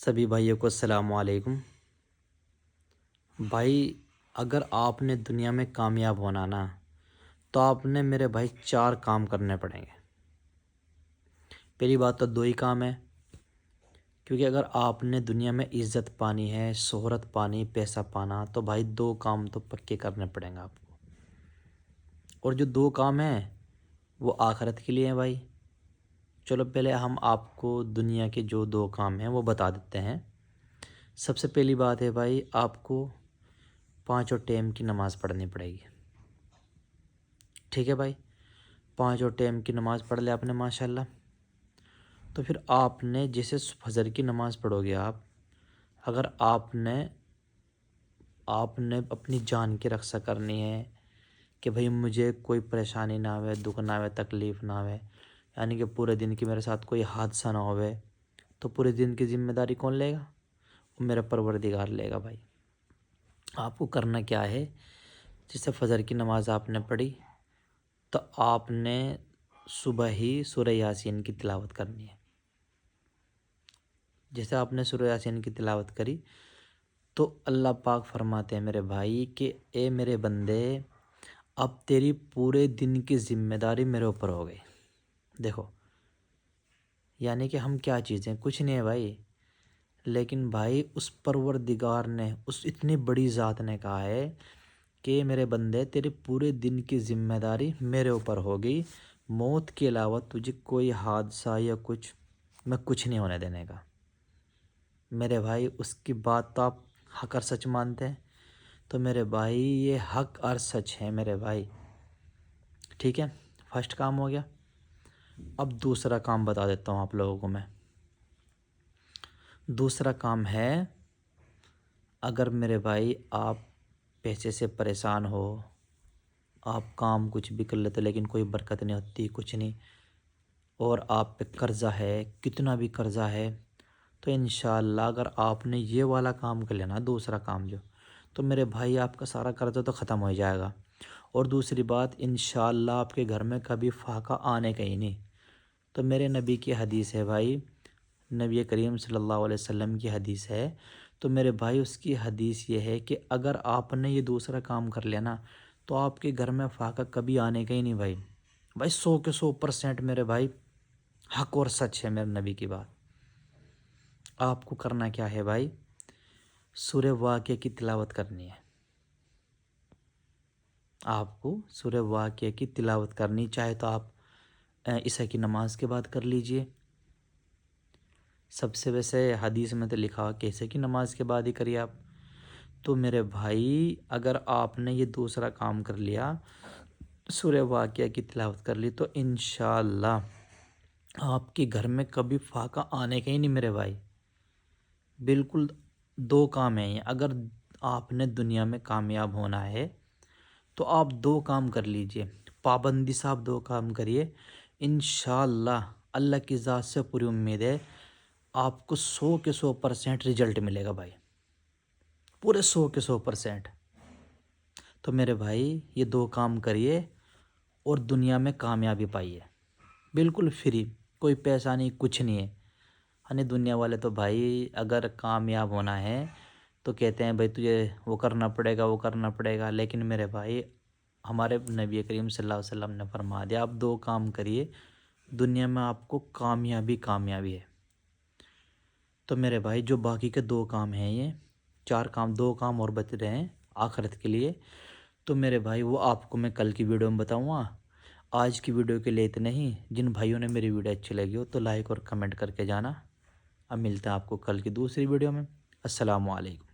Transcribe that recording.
سبھی بھائیوں کو السلام علیکم۔ بھائی اگر آپ نے دنیا میں کامیاب ہونا نا تو آپ نے میرے بھائی 4 کام کرنے پڑیں گے۔ پہلی بات تو 2 ہی کام ہے، کیونکہ اگر آپ نے دنیا میں عزت پانی ہے، شہرت پانی، پیسہ پانا تو بھائی 2 کام تو پکے کرنے پڑیں گے آپ کو۔ اور جو 2 کام ہیں وہ آخرت کے لیے ہیں بھائی۔ چلو پہلے ہم آپ کو دنیا کے جو 2 کام ہیں وہ بتا دیتے ہیں۔ سب سے پہلی بات ہے بھائی، آپ کو 5 ٹائم کی نماز پڑھنی پڑے گی۔ ٹھیک ہے بھائی، 5 ٹائم کی نماز پڑھ لے آپ نے ماشاءاللہ، تو پھر آپ نے جیسے فجر کی نماز پڑھو گے اگر آپ نے اپنی جان کی رکشا کرنی ہے کہ بھائی مجھے کوئی پریشانی نہ ہوئے، دکھ نہ ہوئے، تکلیف نہ ہوئے، یعنی کہ پورے دن کی میرے ساتھ کوئی حادثہ نہ ہوئے، تو پورے دن کی ذمہ داری کون لے گا؟ وہ میرا پروردگار لے گا بھائی۔ آپ کو کرنا کیا ہے، جیسے فجر کی نماز آپ نے پڑھی تو آپ نے صبح ہی سورہ یاسین کی تلاوت کرنی ہے۔ جیسے آپ نے سورہ یاسین کی تلاوت کری تو اللہ پاک فرماتے ہیں میرے بھائی کہ اے میرے بندے، اب تیری پورے دن کی ذمہ داری میرے اوپر ہو گئی۔ دیکھو یعنی کہ ہم کیا چیزیں، کچھ نہیں ہے بھائی، لیکن بھائی اس پروردگار نے، اس اتنی بڑی ذات نے کہا ہے کہ میرے بندے تیرے پورے دن کی ذمہ داری میرے اوپر ہوگی، موت کے علاوہ تجھے کوئی حادثہ یا میں کچھ نہیں ہونے دینے کا۔ میرے بھائی اس کی بات تو آپ حق اور سچ مانتے ہیں، تو میرے بھائی یہ حق اور سچ ہے میرے بھائی۔ ٹھیک ہے، فرسٹ کام ہو گیا۔ اب دوسرا کام بتا دیتا ہوں آپ لوگوں کو میں۔ دوسرا کام ہے، اگر میرے بھائی آپ پیسے سے پریشان ہو، آپ کام کچھ بھی کر لیتے لیکن کوئی برکت نہیں ہوتی، کچھ نہیں، اور آپ پہ قرضہ ہے، کتنا بھی قرضہ ہے، تو انشاءاللہ اگر آپ نے یہ والا کام کر لینا، دوسرا کام جو، تو میرے بھائی آپ کا سارا قرضہ تو ختم ہو جائے گا۔ اور دوسری بات، انشاءاللہ آپ کے گھر میں کبھی فاقہ آنے کا ہی نہیں۔ تو میرے نبی کی حدیث ہے بھائی، نبی کریم صلی اللہ علیہ وسلم کی حدیث ہے، تو میرے بھائی اس کی حدیث یہ ہے کہ اگر آپ نے یہ دوسرا کام کر لیا نا تو آپ کے گھر میں فاقہ کبھی آنے کا ہی نہیں بھائی۔ بھائی 100% میرے بھائی حق اور سچ ہے میرے نبی کی بات۔ آپ کو کرنا کیا ہے بھائی، سورہ واقعہ کی تلاوت کرنی ہے۔ آپ کو سورہ واقعہ کی تلاوت کرنی، چاہے تو آپ عشاء کی نماز کے بعد کر لیجئے۔ سب سے ویسے حدیث میں تو لکھا کہ عشاء کی نماز کے بعد ہی کریے آپ۔ تو میرے بھائی اگر آپ نے یہ دوسرا کام کر لیا، سورہ واقعہ کی تلاوت کر لی، تو انشاءاللہ آپ کے گھر میں کبھی فاقہ آنے کا ہی نہیں میرے بھائی۔ بالکل 2 کام ہیں یہ، اگر آپ نے دنیا میں کامیاب ہونا ہے تو آپ 2 کام کر لیجئے، پابندی سے آپ 2 کام کریے، انشاءاللہ اللہ کی ذات سے پوری امید ہے آپ کو 100% رزلٹ ملے گا بھائی، پورے 100%۔ تو میرے بھائی یہ 2 کام کریے اور دنیا میں کامیابی پائیے، بالکل فری، کوئی پیسہ نہیں، کچھ نہیں ہے۔ یعنی دنیا والے تو بھائی اگر کامیاب ہونا ہے تو کہتے ہیں بھائی تجھے وہ کرنا پڑے گا، وہ کرنا پڑے گا، لیکن میرے بھائی ہمارے نبی کریم صلی اللہ علیہ وسلم نے فرما دیا آپ 2 کام کریے، دنیا میں آپ کو کامیابی ہے۔ تو میرے بھائی جو باقی کے 2 کام ہیں، یہ 4 کام، 2 کام اور بچ رہے ہیں آخرت کے لیے، تو میرے بھائی وہ آپ کو میں کل کی ویڈیو میں بتاؤں گا۔ آج کی ویڈیو کے لیے اتنے ہی۔ جن بھائیوں نے میری ویڈیو اچھی لگی ہو تو لائک اور کمنٹ کر کے جانا۔ اب ملتے ہیں آپ کو کل کی دوسری ویڈیو میں۔ السلام علیکم۔